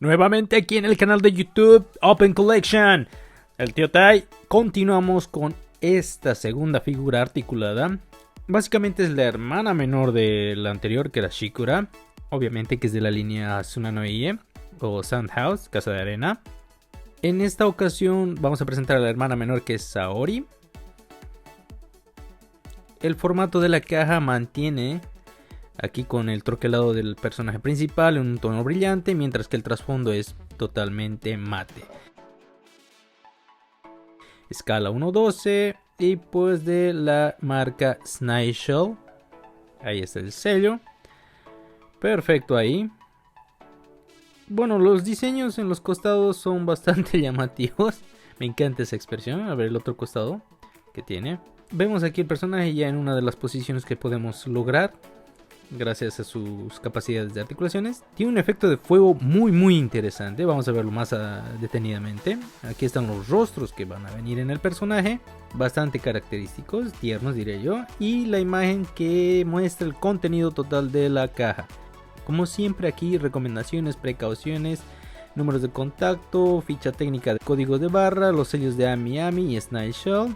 Nuevamente aquí en el canal de YouTube Open Collection, el tío Tai. Continuamos con esta segunda figura articulada. Básicamente es la hermana menor de la anterior, que era Shikura. Obviamente que es de la línea Tsunanoie o Sandhouse, Casa de Arena. En esta ocasión vamos a presentar a la hermana menor, que es Saori. El formato de la caja mantiene aquí con el troquelado del personaje principal en un tono brillante, mientras que el trasfondo es totalmente mate. Escala 1:12 y pues de la marca Snideshell. Ahí está el sello. Perfecto ahí. Bueno, los diseños en los costados son bastante llamativos. Me encanta esa expresión. A ver el otro costado que tiene. Vemos aquí el personaje ya en una de las posiciones que podemos lograr gracias a sus capacidades de articulaciones. Tiene un efecto de fuego muy interesante. Vamos a verlo más detenidamente. Aquí están los rostros que van a venir en el personaje, bastante característicos, tiernos diría yo. Y la imagen que muestra el contenido total de la caja. Como siempre aquí recomendaciones, precauciones, números de contacto, ficha técnica de códigos de barra, los sellos de Ami y Snideshell.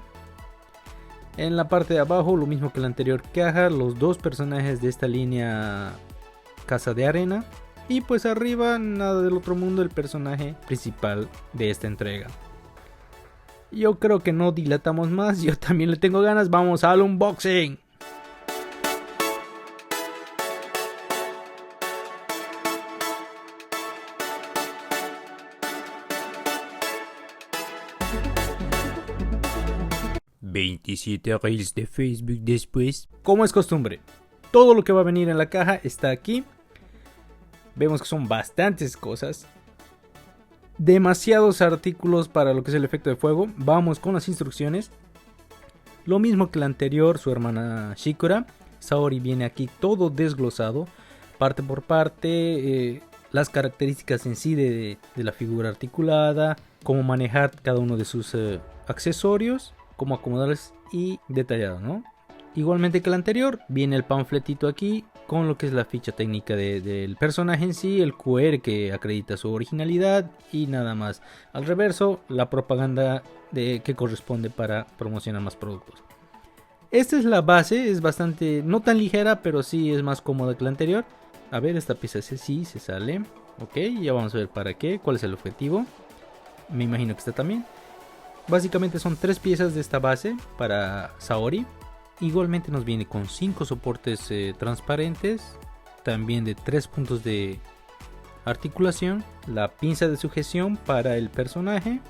En la parte de abajo, lo mismo que la anterior caja, los dos personajes de esta línea Casa de Arena. Y pues arriba, nada del otro mundo, el personaje principal de esta entrega. Yo creo que no dilatamos más, yo también le tengo ganas, vamos al unboxing. ...27 reels de Facebook después. Como es costumbre, todo lo que va a venir en la caja está aquí. Vemos que son bastantes cosas, demasiados artículos para lo que es el efecto de fuego. Vamos con las instrucciones. Lo mismo que la anterior, su hermana Shikura. Saori viene aquí todo desglosado, parte por parte, las características en sí de la figura articulada, cómo manejar cada uno de sus accesorios, cómo acomodarles y detallado, ¿no? Igualmente que el anterior, viene el panfletito aquí con lo que es la ficha técnica del personaje en sí, el QR que acredita su originalidad y nada más. Al reverso, la propaganda que corresponde para promocionar más productos. Esta es la base, es bastante, no tan ligera, pero sí es más cómoda que la anterior. A ver, esta pieza sí se sale. Ok, ya vamos a ver para qué, cuál es el objetivo. Me imagino que está también. Básicamente son 3 piezas de esta base para Saori. Igualmente nos viene con 5 soportes transparentes. También de 3 puntos de articulación. La pinza de sujeción para el personaje.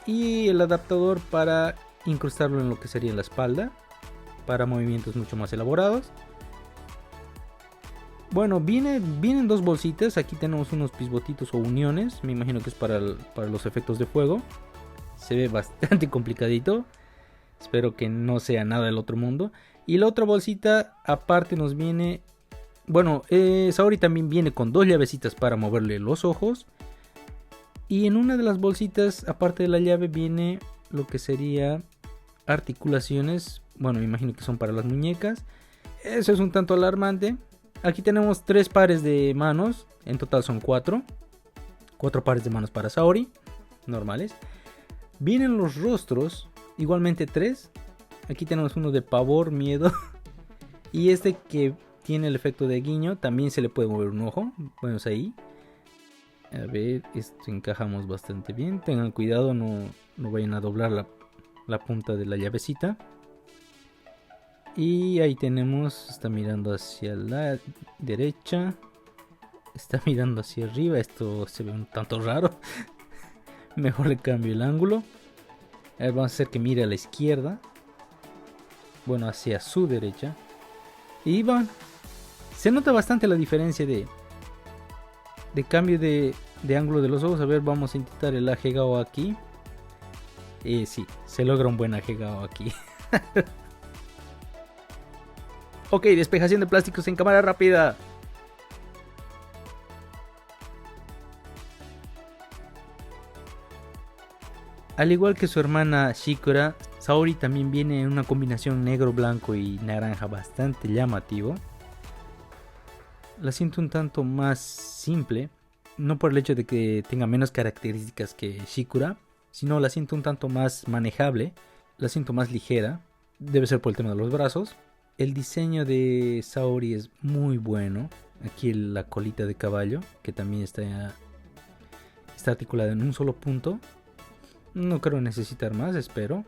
Y el adaptador para incrustarlo en lo que sería la espalda. Para movimientos mucho más elaborados. Bueno, vienen 2 bolsitas. Aquí tenemos unos pisbotitos o uniones. Me imagino que es para los efectos de fuego. Se ve bastante complicadito. Espero que no sea nada del otro mundo. Y la otra bolsita aparte nos viene... Bueno, Saori también viene con 2 llavecitas para moverle los ojos. Y en una de las bolsitas, aparte de la llave, viene lo que sería articulaciones. Bueno, me imagino que son para las muñecas. Eso es un tanto alarmante. Aquí tenemos 3 pares de manos. En total son 4. 4 pares de manos para Saori. Normales. Vienen los rostros, igualmente 3. Aquí tenemos uno de pavor, miedo. Y este que tiene el efecto de guiño, también se le puede mover un ojo. Bueno, es ahí. A ver, esto encajamos bastante bien. Tengan cuidado, no vayan a doblar la punta de la llavecita. Y ahí tenemos, está mirando hacia la derecha. Está mirando hacia arriba, esto se ve un tanto raro. Mejor le cambio el ángulo. A ver, vamos a hacer que mire a la izquierda. Bueno, hacia su derecha. Y van. Se nota bastante la diferencia de cambio de ángulo de los ojos. A ver, vamos a intentar el ajegao aquí. Sí, se logra un buen ajegao aquí. Ok, despejación de plásticos en cámara rápida. Al igual que su hermana Shikura, Saori también viene en una combinación negro, blanco y naranja bastante llamativo. La siento un tanto más simple, No por el hecho de que tenga menos características que Shikura, sino la siento un tanto más manejable, la siento más ligera. Debe ser por el tema de los brazos. El diseño de Saori es muy bueno. Aquí la colita de caballo, que también está articulada en un solo punto. No creo necesitar más, espero.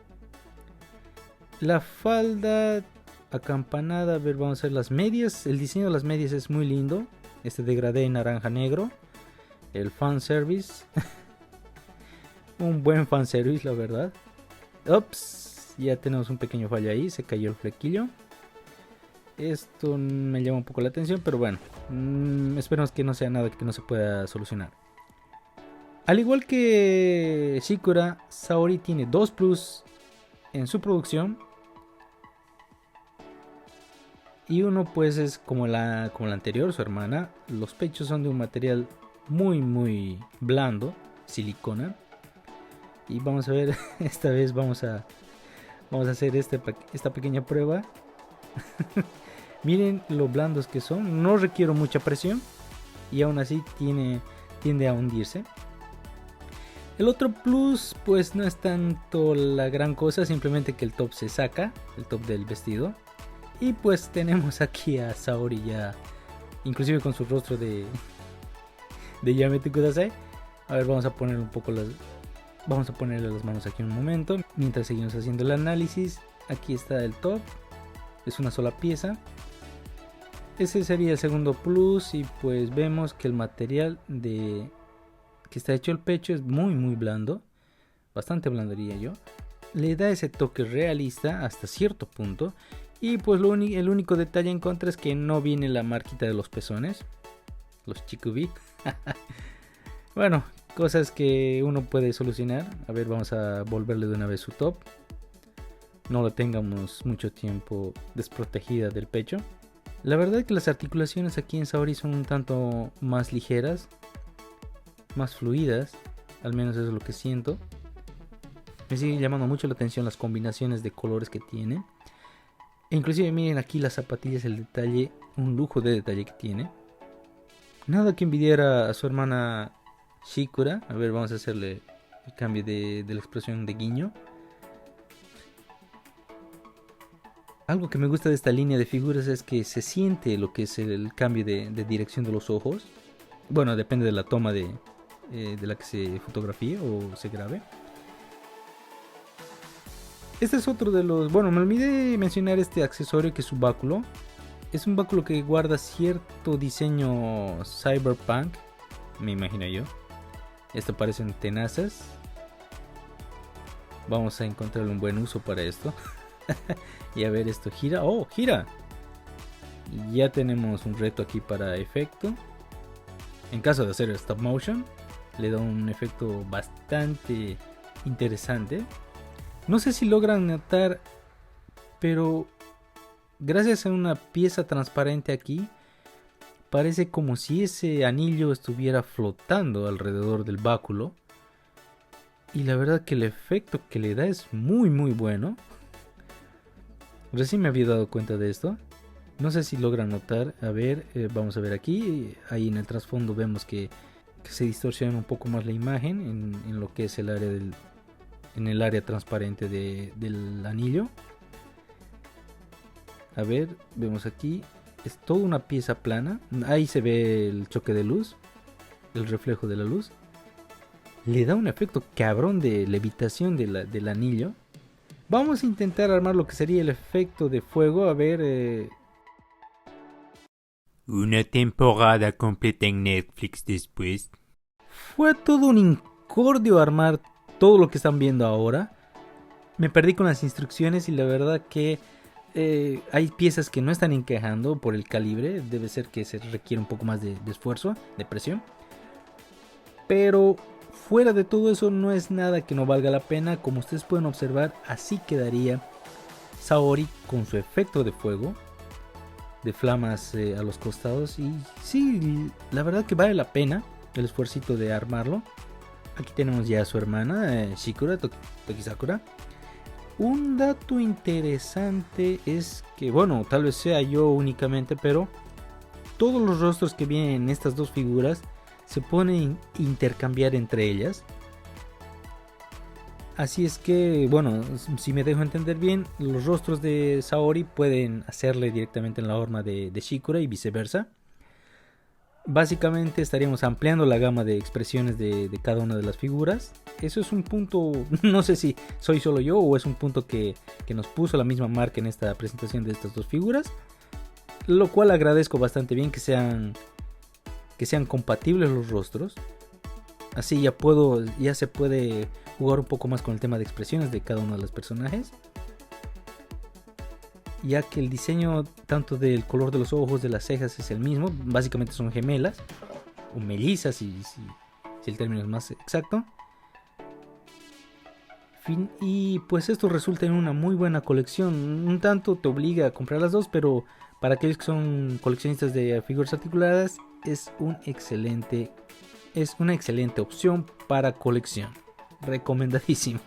La falda acampanada, a ver, vamos a ver las medias. El diseño de las medias es muy lindo. Este degradé en naranja negro. El fanservice. Un buen fanservice, la verdad. Ups, ya tenemos un pequeño fallo ahí. Se cayó el flequillo. Esto me llama un poco la atención, pero bueno. Esperemos que no sea nada que no se pueda solucionar. Al igual que Shikura, Saori tiene 2 plus en su producción. Y uno pues es como la anterior, su hermana. Los pechos son de un material muy blando, silicona. Y vamos a ver, esta vez vamos a hacer esta pequeña prueba. Miren lo blandos que son, no requiero mucha presión. Y aún así tiende a hundirse. El otro plus pues no es tanto la gran cosa, simplemente que el top se saca, el top del vestido. Y pues tenemos aquí a Saori ya, inclusive con su rostro de Yamete Kudasai. A ver, vamos a ponerle las manos aquí un momento, mientras seguimos haciendo el análisis. Aquí está el top, es una sola pieza. Ese sería el segundo plus y pues vemos que el material que está hecho el pecho es muy blando, bastante blando diría yo. Le da ese toque realista hasta cierto punto. Y pues el único detalle en contra es que no viene la marquita de los pezones, los chikubi. Bueno, cosas que uno puede solucionar. A ver, vamos a volverle de una vez su top. No lo tengamos mucho tiempo desprotegida del pecho. La verdad es que las articulaciones aquí en Saori son un tanto más ligeras, más fluidas, al menos eso es lo que siento. Me sigue llamando mucho la atención las combinaciones de colores que tiene. E inclusive miren aquí las zapatillas, el detalle, un lujo de detalle que tiene. Nada que envidiar a su hermana Shikura. A ver, vamos a hacerle el cambio de la expresión de guiño. Algo que me gusta de esta línea de figuras es que se siente lo que es el cambio de dirección de los ojos. Bueno, depende de la toma de la que se fotografíe o se grabe. Este es otro de los... Bueno, me olvidé mencionar este accesorio que es su báculo. Es un báculo que guarda cierto diseño cyberpunk, me imagino yo. Esto parecen tenazas. Vamos a encontrarle un buen uso para esto. Y a ver, esto gira. ¡Oh, gira! Ya tenemos un reto aquí para efecto. En caso de hacer el stop motion, le da un efecto bastante interesante. No sé si logran notar, pero gracias a una pieza transparente aquí, parece como si ese anillo estuviera flotando alrededor del báculo. Y la verdad que el efecto que le da es muy bueno. Recién me había dado cuenta de esto. No sé si logran notar. A ver, vamos a ver aquí. Ahí en el trasfondo vemos que se distorsiona un poco más la imagen en lo que es el área en el área transparente del anillo. A ver, vemos aquí. Es toda una pieza plana. Ahí se ve el choque de luz, el reflejo de la luz. Le da un efecto cabrón de levitación del anillo. Vamos a intentar armar lo que sería el efecto de fuego. A ver. Una temporada completa en Netflix después. Fue todo un incordio armar todo lo que están viendo ahora. Me perdí con las instrucciones y la verdad que hay piezas que no están encajando por el calibre. Debe ser que se requiere un poco más de esfuerzo, de presión. Pero fuera de todo eso no es nada que no valga la pena. Como ustedes pueden observar, así quedaría Saori con su efecto de fuego, de flamas a los costados. Y sí, la verdad que vale la pena el esfuercito de armarlo. Aquí tenemos ya a su hermana Shikura, Tokisakura. Un dato interesante es que, bueno, tal vez sea yo únicamente, pero todos los rostros que vienen en estas dos figuras se pueden intercambiar entre ellas. Así es que, bueno, si me dejo entender bien, los rostros de Saori pueden hacerle directamente en la forma de Shikura y viceversa. Básicamente estaríamos ampliando la gama de expresiones de cada una de las figuras. Eso es un punto, no sé si soy solo yo o es un punto que nos puso la misma marca en esta presentación de estas dos figuras. Lo cual agradezco bastante bien que sean compatibles los rostros. Así ya se puede jugar un poco más con el tema de expresiones de cada uno de los personajes. Ya que el diseño tanto del color de los ojos, de las cejas es el mismo. Básicamente son gemelas. O mellizas si el término es más exacto. Y pues esto resulta en una muy buena colección. Un tanto te obliga a comprar las dos, pero para aquellos que son coleccionistas de figuras articuladas es una excelente opción para colección. Recomendadísimo.